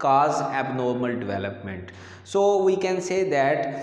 cause abnormal development. So we can say that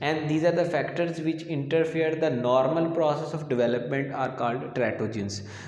and these are the factors which interfere the normal process of development are called teratogens.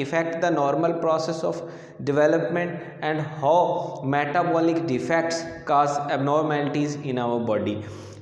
affect the normal process of development and how metabolic defects cause abnormalities in our body.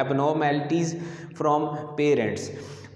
abnormalities from parents.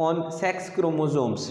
on sex chromosomes.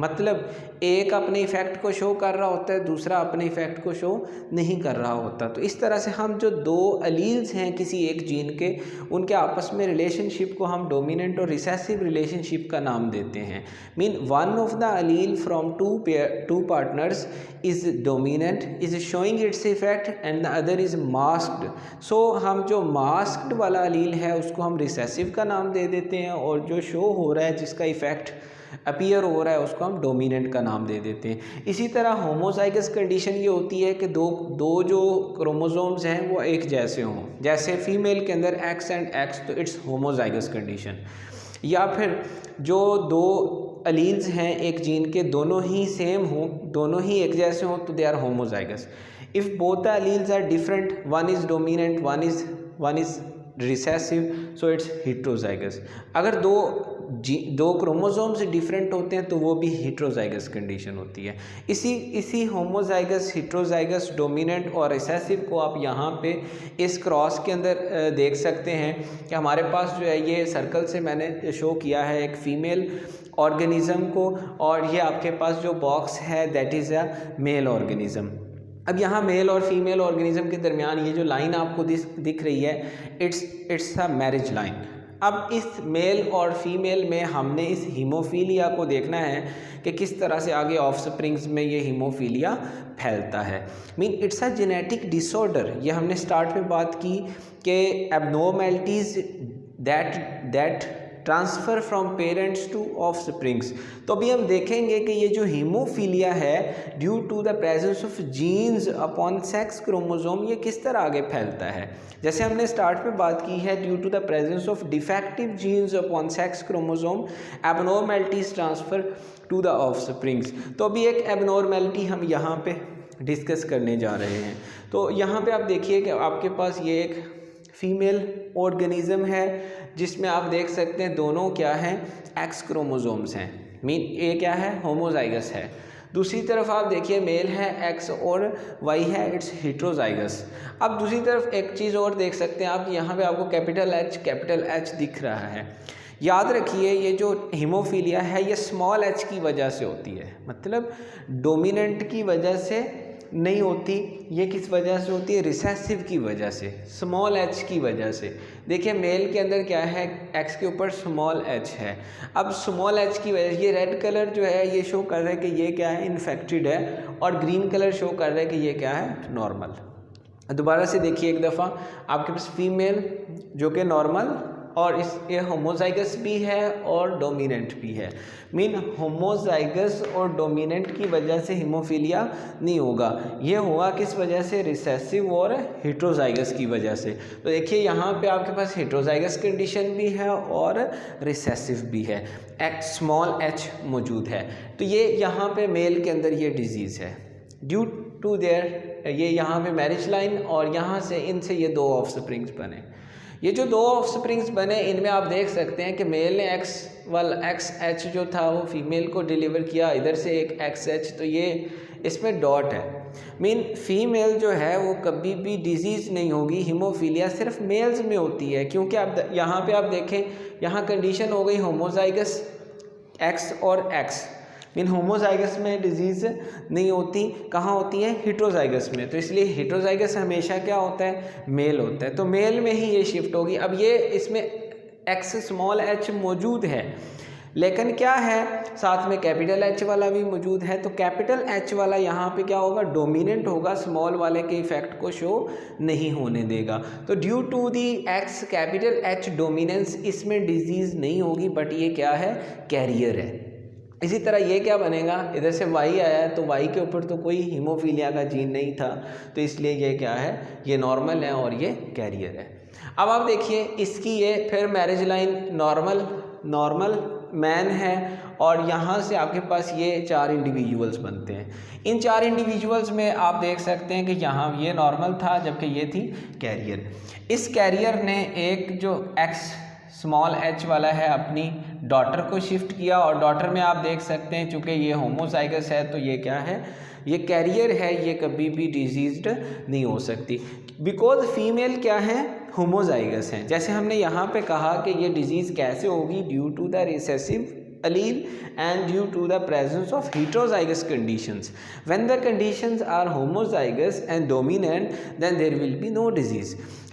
मतलब एक अपने effect को show कर रहा होता है, दूसरा अपने इफ़ेक्ट को शो नहीं कर रहा होता। तो इस तरह से हम जो दो अलील्स हैं किसी एक जीन के, उनके आपस में रिलेशनशिप को हम डोमिनेंट और रिसेसिव रिलेशनशिप का नाम देते हैं। Mean one of the allele from two partners is dominant, is showing its effect and the other is masked. So हम जो मास्क्ड वाला अलील है उसको हम रिसेसिव का नाम दे देते हैं, और जो शो हो रहा है, जिसका इफ़ेक्ट अपीयर हो रहा है, उसको हम डोमिनेंट का नाम दे देते हैं। इसी तरह होमोजाइगस कंडीशन ये होती है कि दो जो क्रोमोसोम्स हैं वो एक जैसे हों, जैसे फीमेल के अंदर एक्स एंड एक्स, तो इट्स होमोजाइगस कंडीशन। या फिर जो दो अलील्स हैं एक जीन के, दोनों ही सेम हों, दोनों ही एक जैसे हों, तो they are homozygous. If both the alleles are different, one is dominant, one is recessive, so it's heterozygous. अगर दो क्रोमोसोम्स डिफरेंट होते हैं तो वो भी हेट्रोजाइगस कंडीशन होती है। इसी होमोजाइगस, हेट्रोजाइगस, डोमिनेंट और रिसेसिव को आप यहाँ पे इस क्रॉस के अंदर देख सकते हैं कि हमारे पास जो है ये सर्कल से मैंने शो किया है एक फीमेल ऑर्गेनिज्म को, और ये आपके पास जो बॉक्स है that is a male organism. अब यहाँ मेल और फीमेल ऑर्गेनिज्म के दरमियान ये जो लाइन आपको दिख रही है, इट्स अ मैरिज लाइन। अब इस मेल और फीमेल में हमने इस हीमोफीलिया को देखना है कि किस तरह से आगे ऑफस्प्रिंग्स में ये हीमोफीलिया फैलता है। Mean it's a genetic disorder. ये हमने स्टार्ट में बात की कि abnormalities that transfer from parents to offsprings. तो अभी हम देखेंगे कि ये जो हीमोफीलिया है due to the presence of genes upon sex chromosome, ये किस तरह आगे फैलता है। जैसे हमने स्टार्ट में बात की है, due to the presence of defective genes upon sex chromosome abnormalities transfer to the offsprings. तो अभी एक एबनॉर्मैलिटी हम यहाँ पे डिस्कस करने जा रहे हैं। तो यहाँ पे आप देखिए कि आपके पास ये एक फीमेल ऑर्गेनिज्म है जिसमें आप देख सकते हैं दोनों क्या हैं, एक्स क्रोमोसोम्स हैं। मीन ए क्या है, होमोजाइगस है। दूसरी तरफ आप देखिए मेल है एक्स और वाई है, इट्स हेट्रोजाइगस। अब दूसरी तरफ एक चीज़ और देख सकते हैं आप, यहाँ पे आपको कैपिटल एच दिख रहा है। याद रखिए ये जो हीमोफीलिया है ये स्मॉल एच की वजह से होती है, मतलब डोमिनेंट की वजह से नहीं होती। ये किस वजह से होती है, रिसेसिव की वजह से, स्मॉल एच की वजह से। देखिए मेल के अंदर क्या है, एक्स के ऊपर स्मॉल एच है। अब स्मॉल एच की वजह से ये रेड कलर जो है ये शो कर रहा है कि ये क्या है, इन्फेक्टेड है, और ग्रीन कलर शो कर रहा है कि ये क्या है, नॉर्मल। दोबारा से देखिए एक दफ़ा, आपके पास फीमेल जो कि नॉर्मल, और ये होमोजाइगस भी है और डोमिनेंट भी है। मीन होमोजाइगस और डोमिनेंट की वजह से हीमोफीलिया नहीं होगा, ये होगा किस वजह से, रिसेसिव और हेट्रोजाइगस की वजह से। तो देखिए यहाँ पे आपके पास हेट्रोजाइगस कंडीशन भी है और रिसेसिव भी है, एक्स स्मॉल एच मौजूद है। तो ये यहाँ पे मेल के अंदर ये डिजीज़ है ड्यू टू देयर, ये यहाँ पे मैरिज लाइन, और यहाँ से इनसे ये दो ऑफस्प्रिंग्स बने। ये जो दो ऑफस्प्रिंग्स बने इनमें आप देख सकते हैं कि मेल ने एक्स एच जो था वो फीमेल को डिलीवर किया, इधर से एक एक्स एच, तो ये इसमें डॉट है। मीन फीमेल जो है वो कभी भी डिजीज़ नहीं होगी, हीमोफीलिया सिर्फ मेल्स में होती है। क्योंकि आप यहाँ पे आप देखें, यहाँ कंडीशन हो गई होमोजाइगस एक्स और एक्स। मीन होमोजाइगस में डिजीज़ नहीं होती, कहाँ होती है, हेट्रोजाइगस में। तो इसलिए हेट्रोजाइगस हमेशा क्या होता है, मेल होता है। तो मेल में ही ये शिफ्ट होगी। अब ये इसमें एक्स स्मॉल एच मौजूद है, लेकिन क्या है, साथ में कैपिटल एच वाला भी मौजूद है। तो कैपिटल एच वाला यहाँ पे क्या होगा, डोमिनेंट होगा, स्मॉल वाले के इफेक्ट को शो नहीं होने देगा। तो due to the X capital H dominance इसमें डिजीज़ नहीं होगी, बट ये क्या है, कैरियर है। इसी तरह ये क्या बनेगा, इधर से वाई आया है तो वाई के ऊपर तो कोई हीमोफीलिया का जीन नहीं था, तो इसलिए ये क्या है, ये नॉर्मल है और ये कैरियर है। अब आप देखिए इसकी ये फिर मैरिज लाइन नॉर्मल मैन है, और यहाँ से आपके पास ये 4 इंडिविजुअल्स बनते हैं। इन 4 इंडिविजुअल्स में आप देख सकते हैं कि यहाँ ये नॉर्मल था जबकि ये थी कैरियर। इस कैरियर ने एक जो एक्स स्मॉल एच वाला है अपनी डॉटर को शिफ्ट किया, और डॉटर में आप देख सकते हैं चूँकि ये होमोजाइगस है तो ये क्या है, ये कैरियर है, ये कभी भी डिजीज्ड नहीं हो सकती, बिकॉज फीमेल क्या है, होमोजाइगस है। जैसे हमने यहाँ पे कहा कि ये डिजीज़ कैसे होगी, due to the recessive allele and due to the presence of heterozygous conditions. When the conditions are homozygous and dominant, then there will be no disease.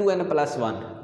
2n+1.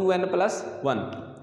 2n+1,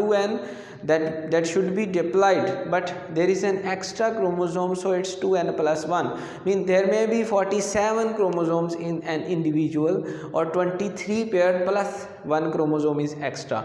2n, that should be diploid, but there is an extra chromosome, so it's 2n+1. There may be 47 chromosomes in an individual, or 23 pair plus 1 chromosome is extra.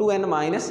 2n-1.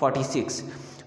46.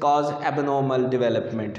cause abnormal development.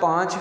5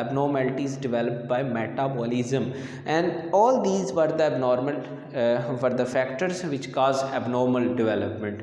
abnormalities developed by metabolism, and all these were the factors which cause abnormal development.